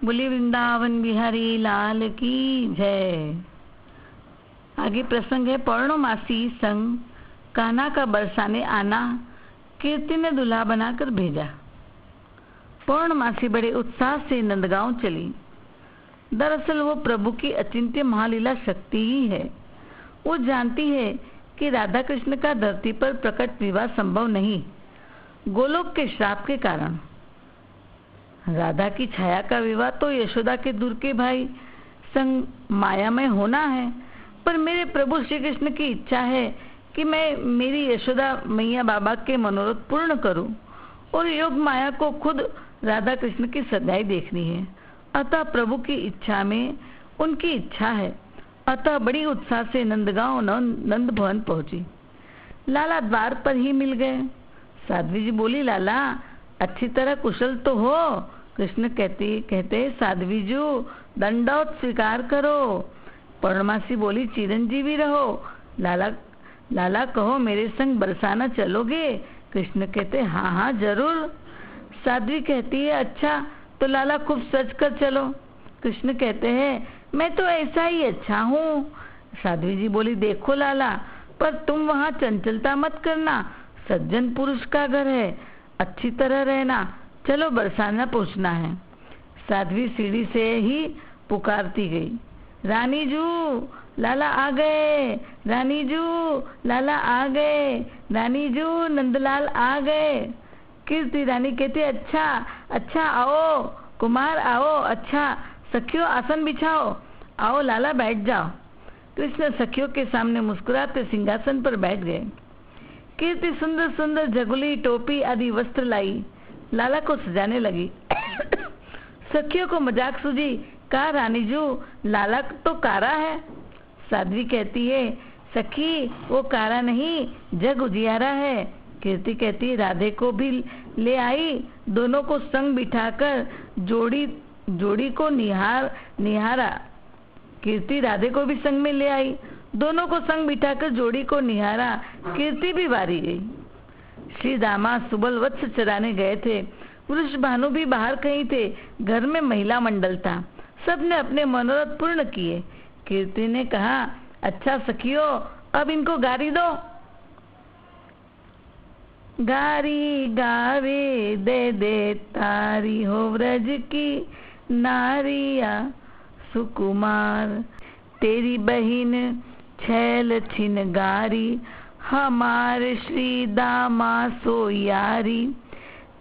बोली वृंदावन बिहारी लाल की जय। आगे प्रसंग है पौर्णमासी संग कान्हा का बरसाने आना, कीर्ति ने दूल्हा बनाकर भेजा। पौर्णमासी बड़े उत्साह से नंदगांव चली। दरअसल वो प्रभु की अचिंत्य महालीला शक्ति ही है। वो जानती है कि राधा कृष्ण का धरती पर प्रकट विवाह संभव नहीं, गोलोक के श्राप के कारण। राधा की छाया का विवाह तो यशोदा के दूर के भाई संग माया में होना है, पर मेरे प्रभु श्री कृष्ण की इच्छा है कि मैं मेरी यशोदा मैया बाबा के मनोरथ पूर्ण करूं, और योग माया को खुद राधा कृष्ण की सदाई देखनी है। अतः प्रभु की इच्छा में उनकी इच्छा है। अतः बड़ी उत्साह से नंदगांव नंद भवन पहुंची। लाला द्वार पर ही मिल गए। साध्वी जी बोली, लाला अच्छी तरह कुशल तो हो? कृष्ण कहते साध्वी जी दंडवत स्वीकार करो। पौर्णमासी बोली, चिरंजीवी रहो। लाला कहो मेरे संग बरसाना चलोगे? कृष्ण कहते हाँ हाँ जरूर। साध्वी कहती है अच्छा तो लाला खूब सच कर चलो। कृष्ण कहते हैं मैं तो ऐसा ही अच्छा हूँ। साध्वी जी बोली, देखो लाला, पर तुम वहाँ चंचलता मत करना, सज्जन पुरुष का घर है, अच्छी तरह रहना, चलो बरसाना पहुँचना है। साध्वी सीढ़ी से ही पुकारती गई, रानी जू लाला आ गए, रानी जू लाला आ गए, रानी जू नंदलाल आ गए। कीर्ति रानी कहती अच्छा अच्छा आओ कुमार आओ, अच्छा सखियों आसन बिछाओ, आओ लाला बैठ जाओ। कृष्ण सखियों के सामने मुस्कुराते सिंहासन पर बैठ गए। कीर्ति सुंदर सुंदर झगुली टोपी आदि वस्त्र लाई, लाला को सजाने लगी। सखियों को मजाक सूझी, कहा रानी जू लाला तो कारा है। साध्वी कहती है सखी वो कारा नहीं जग उजियारा है। कीर्ति कहती है राधे को भी ले आई, दोनों को संग बिठाकर जोड़ी को निहारा। कीर्ति राधे को भी संग में ले आई, दोनों को संग बिठाकर जोड़ी को निहारा। कीर्ति भी वारी गई। श्री दामा सुबल वत्स चराने गए थे। वृष भानु भी बाहर कहीं थे। घर में महिला मंडल था, सबने अपने मनोरथ पूर्ण किए। कीर्ति ने कहा अच्छा सखियों अब इनको गारी दो। गारी गावे दे दे तारी हो व्रज की नारिया सुकुमार, तेरी बहिन छैल छिन गारी, हमारे श्री दामा सो यारी,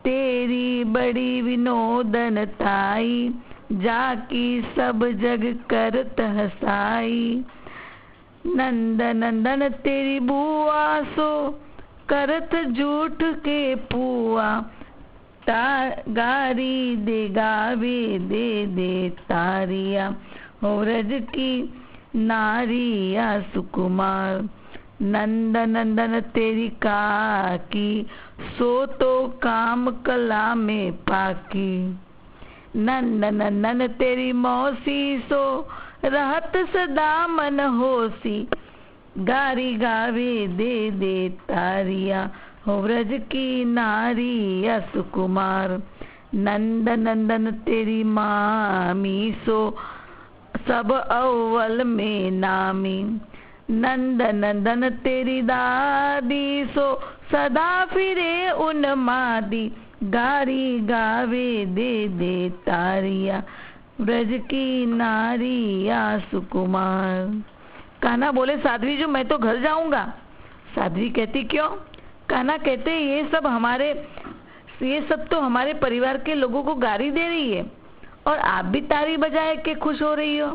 तेरी बड़ी विनोदन ताई, जाकी सब जग करत हसाई। नंद नंदन तेरी बुआ सो करत झूठ के पुआ, गारी दे गावे दे दे तारिया हो व्रज की नारिया सुकुमार। नंद नंदन तेरी काकी सो तो काम कला में पाकी, नंद नंदन तेरी मौसी सो रहत सदा मन होसी, गारी गावे दे दे तारिया हो व्रज की नारिया सुकुमार। नंद नंदन तेरी मामी सो सब अव्वल में नामी, नंद नंदन तेरी दादी सो सदा फिरे उन्मादी, गारी गावे दे दे तारिया व्रज की नारिया सुकुमार। कान्हा बोले साध्वी जी मैं तो घर जाऊंगा। साध्वी कहती क्यों? कान्हा कहते ये सब तो हमारे परिवार के लोगों को गारी दे रही है, और आप भी तारी बजाए के खुश हो रही हो।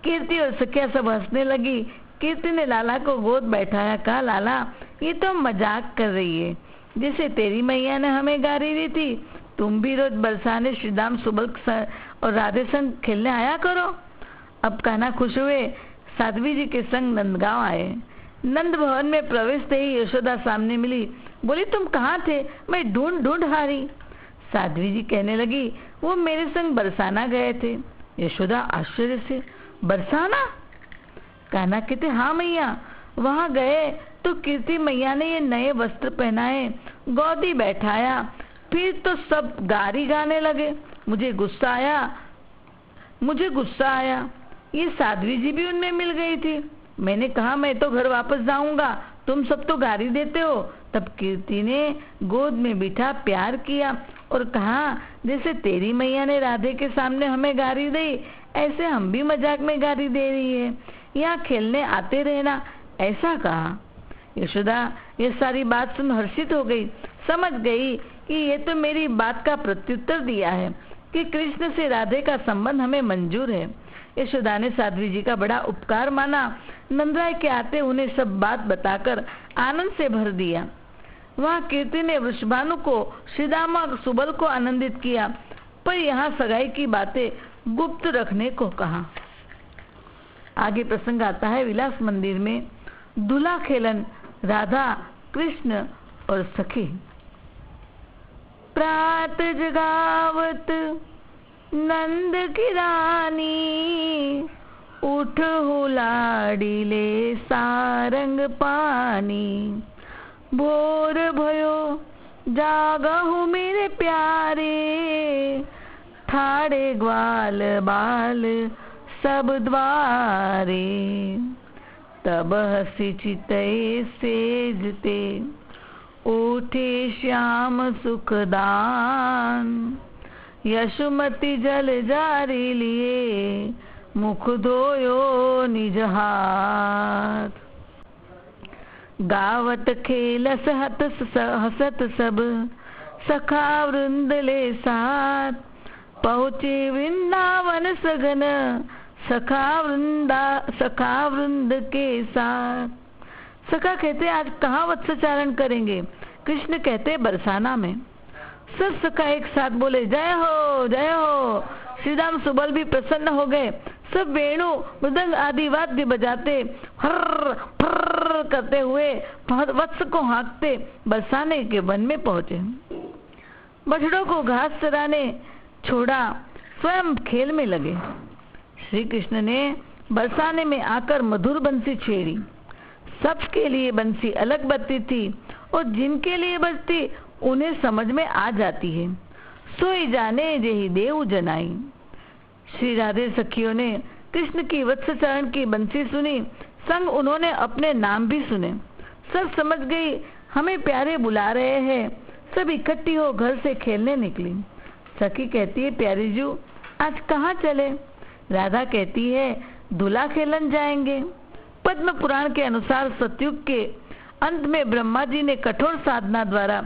कीर्ति और सखिया सब हंसने लगी। कीर्ति ने लाला को गोद बैठाया, कहा लाला ये तो मजाक कर रही है, जैसे तेरी मैया ने हमें गारी दी थी, तुम भी रोज बरसाने श्रीदाम सुबल और राधे संग खेलने आया करो। अब कान्हा खुश हुए, साध्वी जी के संग नंदगांव आए। नंद भवन में प्रवेश से ही यशोदा सामने मिली। बोली तुम कहाँ थे? मैं ढूंढ हारी। साध्वी जी कहने लगी वो मेरे संग बरसाना गए थे। यशोदा आश्चर्य से, बरसाना? कान्हा कहते हाँ मैया, वहाँ गए तो कीर्ति मैया ने ये नए वस्त्र पहनाए, गोदी बैठाया, फिर तो सब गारी गाने लगे, मुझे गुस्सा आया। ये साध्वी जी भी उनमें मिल गई थी। मैंने कहा मैं तो घर वापस जाऊंगा, तुम सब तो गाली देते हो। तब कीर्ति ने गोद में बिठा प्यार किया और कहा जैसे तेरी मैया ने राधे के सामने हमें गाली दी, ऐसे हम भी मजाक में गाली दे रही है, यहाँ खेलने आते रहना, ऐसा कहा। यशोदा ये सारी बात सुन हर्षित हो गई, समझ गई कि ये तो मेरी बात का प्रत्युत्तर दिया है कि कृष्ण से राधे का संबंध हमें मंजूर है। यशोदा ने साध्वी जी का बड़ा उपकार माना। नंदराय के आते उन्हें सब बात बताकर आनंद से भर दिया। वहाँ कीर्ति ने वृषभानु को, श्रीदामा सुबल को आनंदित किया, पर यहाँ सगाई की बातें गुप्त रखने को कहा। आगे प्रसंग आता है विलास मंदिर में दूल्हा खेलन राधा कृष्ण और सखी। प्रात जगावत नंद की रानी, उठ हुलाड़ीले सारंग पानी। भोर भयो जागहु मेरे प्यारे, ठाड़े ग्वाल बाल सब द्वारे। तब हसी चितई सेजते, उठे श्याम सुखदान। यशुमती जल जारी लिए, मुख धोयो निज हाथ। गावत खेलस हसत सब, सखा वृंद ले साथ। पहुँचे वृंदावन सघन, सखा वृंद के साथ। सखा कहते आज कहाँ वत्सचारण करेंगे? कृष्ण कहते बरसाना में। सब सखा एक साथ बोले जय हो जय हो। श्रीराम सुबल भी प्रसन्न हो गए। सब वेणु मृदंग आदि वाद्य बजाते हर फर करते हुए वत्स को हाँकते बरसाने के वन में पहुंचे। बछड़ों को घास चराने छोड़ा, स्वयं खेल में लगे। श्री कृष्ण ने बरसाने में आकर मधुर बंसी छेड़ी। सबके लिए बंसी अलग बजती थी और जिनके लिए बजती उन्हें समझ में आ जाती है। सोई जाने जेहि देव जनाई। श्री राधे सखियों ने कृष्ण की वत्सचरण की बंसी सुनी, संग उन्होंने अपने नाम भी सुने। सब समझ गई हमें प्यारे बुला रहे हैं। सब इकट्ठी हो घर से खेलने निकली। सखी कहती है प्यारी जू आज कहाँ चले? राधा कहती है दूल्हा खेलन जाएंगे। पद्म पुराण के अनुसार सतयुग के अंत में ब्रह्मा जी ने कठोर साधना द्वारा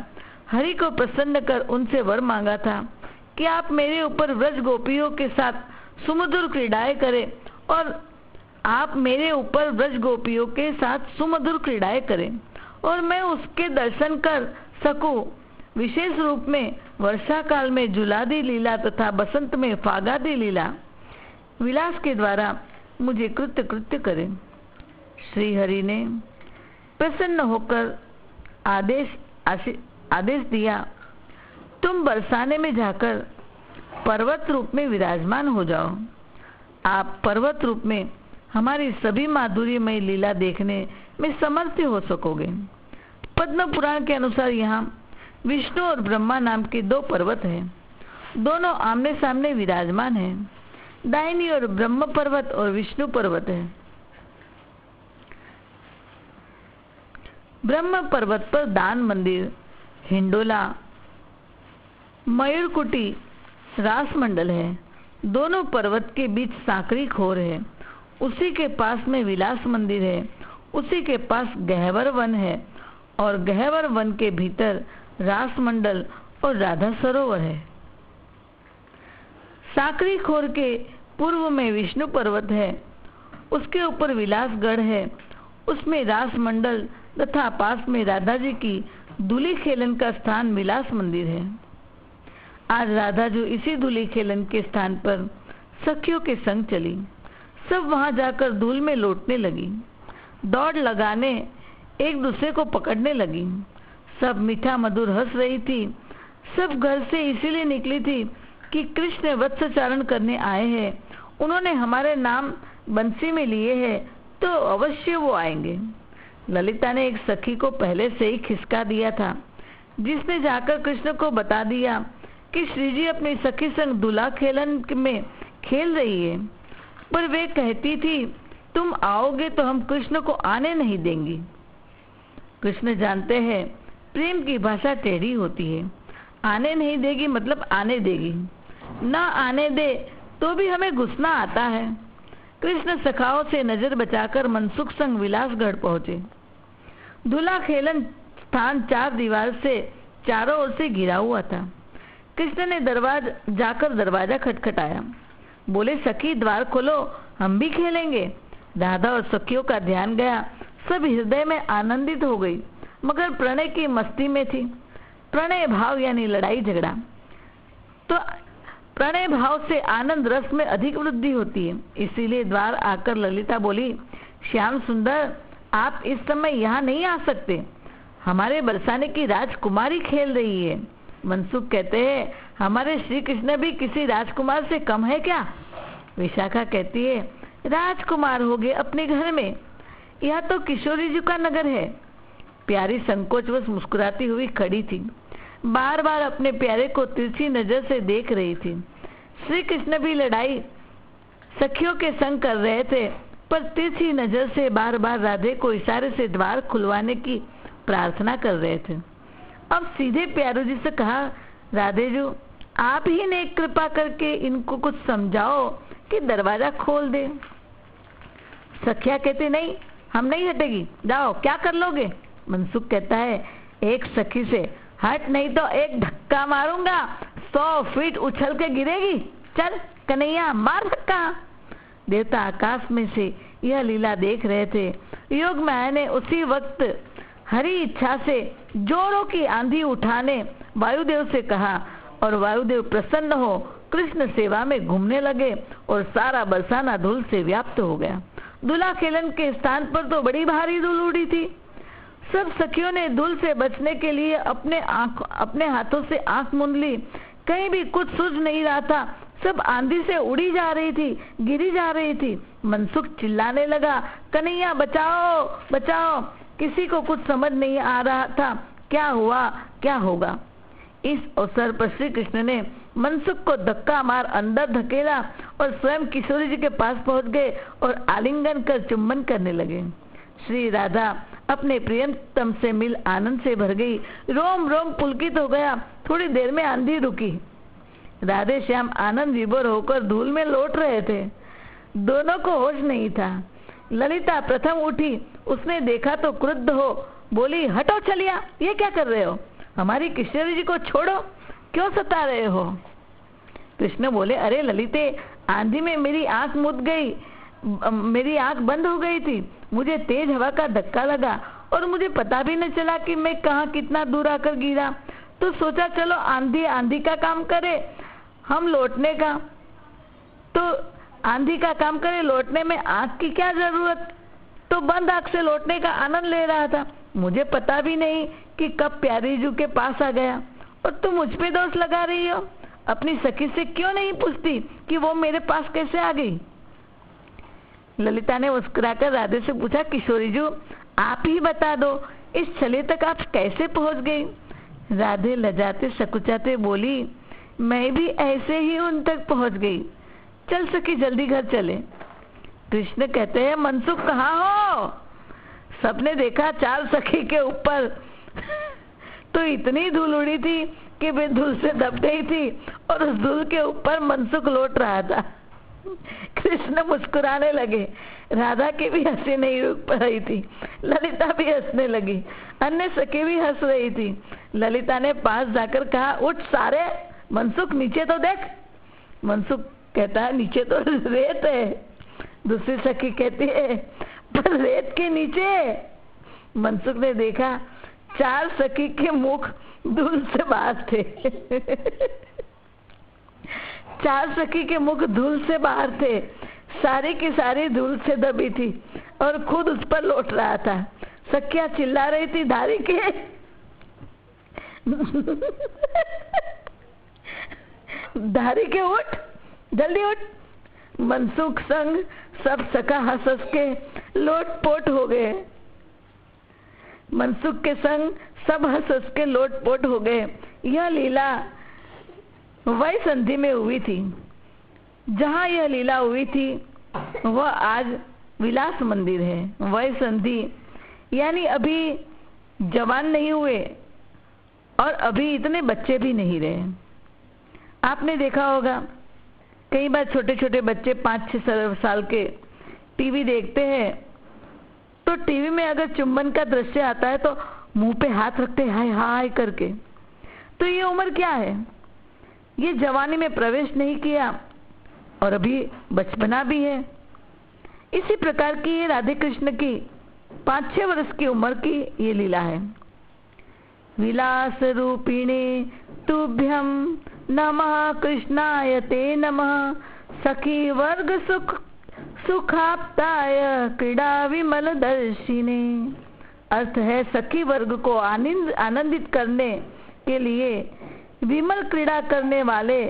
हरि को प्रसन्न कर उनसे वर मांगा था कि आप मेरे ऊपर व्रज गोपियों के साथ सुमधुर क्रीड़ाएं करें और आप मेरे ऊपर व्रज गोपियों के साथ सुमधुर क्रीड़ाएं करें और मैं उसके दर्शन कर सकूं। विशेष रूप में वर्षा काल में जुलादी लीला तथा बसंत में फागादी लीला विलास के द्वारा मुझे कृत्य कृत्य करें। श्री हरि ने प्रसन्न होकर आदेश दिया तुम बरसाने में जाकर पर्वत रूप में विराजमान हो जाओ। आप पर्वत रूप में हमारी सभी माधुर्यमय लीला देखने में समर्थ हो सकोगे। पद्म पुराण के अनुसार यहाँ विष्णु और ब्रह्मा नाम के दो पर्वत हैं। दोनों आमने सामने विराजमान हैं। दाहिनी ओर ब्रह्म पर्वत और विष्णु पर्वत है। ब्रह्म पर्वत पर दान मंदिर, हिंडोला, मयूरकुटी, रास मंडल है। दोनों पर्वत के बीच सांकरी खोर है। उसी के पास में विलास मंदिर है। उसी के पास गहवर वन है और गहवर वन के भीतर रास मंडल और राधा सरोवर है। सांकरी खोर के पूर्व में विष्णु पर्वत है। उसके ऊपर विलासगढ़ है। उसमें रास मंडल तथा पास में राधा जी की दूली खेलन का स्थान विलास मंदिर है। आज राधा जो इसी दूली खेलन के स्थान पर सखियों के संग चली। सब वहां जाकर धूल में लौटने लगी। दौड़ लगाने एक दूसरे को पकड़ने लगी। सब मीठा मधुर हंस रही थी। सब घर से इसीलिए निकली थी कि कृष्ण वत्सचारण करने आए हैं। उन्होंने हमारे नाम बंसी में लिए हैं तो अवश्य वो आएंगे। ललिता ने एक सखी को पहले से ही खिसका दिया था, जिसने जाकर कृष्ण को बता दिया कि श्री जी अपनी सखी संग दूल्हा खेलन में खेल रही है, पर वे कहती थी तुम आओगे तो हम कृष्ण को आने नहीं देंगी। कृष्ण जानते हैं प्रेम की भाषा टेढ़ी होती है। आने नहीं देगी मतलब आने देगी, ना आने दे तो भी हमें गुस्सा आता है। कृष्ण सखाओं से नजर बचाकर मनसुख संग विलासगढ़ पहुंचे। दूल्हा खेलन स्थान 4 दीवार से चारों ओर से घिरा हुआ था। कृष्ण ने जाकर दरवाजा खटखटाया। बोले सखी द्वार खोलो, हम भी खेलेंगे। राधा और सखियों का ध्यान गया, सब हृदय में आनंदित हो गई, मगर प्रणय की मस्ती में थी। प्रणय भाव यानी लड़ाई झगड़ा, तो प्रणय भाव से आनंद रस में अधिक वृद्धि होती है। इसीलिए द्वार आकर ललिता बोली, श्याम सुंदर आप इस समय यहाँ नहीं आ सकते, हमारे बरसाने की राजकुमारी खेल रही है। मनसुख कहते हैं हमारे श्री कृष्ण भी किसी राजकुमार से कम है क्या? विशाखा कहती है राजकुमार हो गए अपने घर में, यह तो किशोरी जी का नगर है। प्यारी संकोचवश मुस्कुराती हुई खड़ी थी, बार बार अपने प्यारे को तिरछी नजर से देख रही थी। श्री कृष्ण भी लड़ाई सखियों के संग कर रहे थे, पर तिरछी नजर से बार बार राधे को इशारे से द्वार खुलवाने की प्रार्थना कर रहे थे। अब सीधे प्यारू जी से कहा, राधे जी आप ही ने कृपा करके इनको कुछ समझाओ कि दरवाजा खोल दे। सखिया कहती नहीं, हम नहीं हटेगी, जाओ क्या कर लोगे? मनसुख कहता है एक सखी से हट नहीं तो एक धक्का मारूंगा, 100 फीट उछल के गिरेगी। चल कन्हैया मार धक्का। देवता आकाश में से यह लीला देख रहे थे। योग माया ने उसी वक्त हरी इच्छा से जोरों की आंधी उठाने वायुदेव से कहा और वायुदेव प्रसन्न हो कृष्ण सेवा में घूमने लगे और सारा बरसाना धूल से व्याप्त हो गया। दूल्हा खेलन के स्थान पर तो बड़ी भारी धूल उड़ी थी। सब सखियों ने धूल से बचने के लिए अपने हाथों से आंख मूंद ली। कहीं भी कुछ सूझ नहीं रहा था, सब आंधी से उड़ी जा रही थी, गिरी जा रही थी। मनसुख चिल्लाने लगा, कन्हैया बचाओ बचाओ। किसी को कुछ समझ नहीं आ रहा था क्या हुआ क्या होगा। इस अवसर पर श्री कृष्ण ने मनसुख को धक्का मार अंदर धकेला और स्वयं किशोरी जी के पास पहुंच गए और आलिंगन कर चुम्बन करने लगे। श्री राधा अपने प्रियतम से मिल आनंद से भर गई, रोम रोम पुलकित हो गया। थोड़ी देर में आंधी रुकी। राधे श्याम आनंद विभोर होकर धूल में लौट रहे थे। दोनों को होश नहीं था। ललिता प्रथम उठी, उसने देखा तो क्रुद्ध हो बोली, हटो चलिया, ये क्या कर रहे हो? हमारी किशोरी जी को छोड़ो, क्यों सता रहे हो? कृष्ण बोले, अरे ललिते, आंधी में मेरी आंख मुद गई, मेरी आंख बंद हो गई थी। मुझे तेज हवा का धक्का लगा और मुझे पता भी न चला कि मैं कहाँ कितना दूर आकर गिरा। तो सोचा चलो आंधी आंधी का काम करे, हम लौटने का तो आंधी का काम करे, लौटने में आंख की क्या जरूरत। तो बंद आंख से लौटने का आनंद ले रहा था। मुझे पता भी नहीं कि कब प्यारी जू के पास आ गया। और तुम मुझ पे दोष लगा रही हो। अपनी सखी से क्यों नहीं पूछती कि वो मेरे पास कैसे आ गई? ललिता ने मुस्कुराकर राधे से पूछा, किशोरी जी आप ही बता दो, इस छले तक आप कैसे पहुंच गई? राधे लजाते सकुचाते बोली, मैं भी ऐसे ही उन तक पहुंच गई। चल सखी जल्दी घर चले। कृष्ण कहते हैं, मनसुख कहाँ हो? सबने देखा 4 सखी के ऊपर तो इतनी धूल उड़ी थी कि वे धूल से दब गई थी और उस धूल के ऊपर मनसुख लौट रहा था। कृष्ण मुस्कुराने लगे। राधा की भी हंसी नहीं रुक रही थी। ललिता भी हंसने लगी, अन्य सखी भी हंस रही थी। ललिता ने पास जाकर कहा, उठ सारे, मनसुख नीचे तो देख। मनसुख कहता है, नीचे तो रेत है। दूसरी सखी कहती है, पर रेत के नीचे। मनसुख ने देखा 4 सखी के मुख धूल से बाहर थे। 4 सखी के मुख धूल से बाहर थे। सारी की सारी धूल से दबी थी और खुद उस पर लौट रहा था। सखियां चिल्ला रही थी, धारी के धारी के उठ, जल्दी उठ। मनसुख संग सब सखा हंस हंस के लोटपोट हो गए। मनसुख के संग सब हंस हंस के लोटपोट हो गए। यह लीला वही संधि में हुई थी। जहाँ यह लीला हुई थी वह आज विलास मंदिर है। वही संधि यानी अभी जवान नहीं हुए और अभी इतने बच्चे भी नहीं रहे। आपने देखा होगा कई बार छोटे छोटे बच्चे 5-6 साल के टीवी देखते हैं, तो टीवी में अगर चुंबन का दृश्य आता है तो मुंह पे हाथ रखते हैं हाय हाय करके। तो ये उम्र क्या है? ये जवानी में प्रवेश नहीं किया और अभी बचपना भी है। इसी प्रकार की ये राधे कृष्ण की 5-6 वर्ष की उम्र की ये लीला है। विलास रूपिणे तुभ्यं नमः कृष्णाय ते नमः सखी वर्ग सुखाप्ताय क्रीड़ा विमल दर्शिने। अर्थ है सखी वर्ग को आनंदित करने के लिए विमल क्रीड़ा करने वाले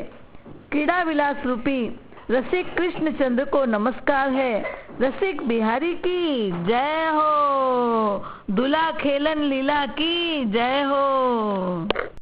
क्रीड़ा विलास रूपी रसिक कृष्णचंद्र को नमस्कार है। रसिक बिहारी की जय हो। दूल्हा खेलन लीला की जय हो।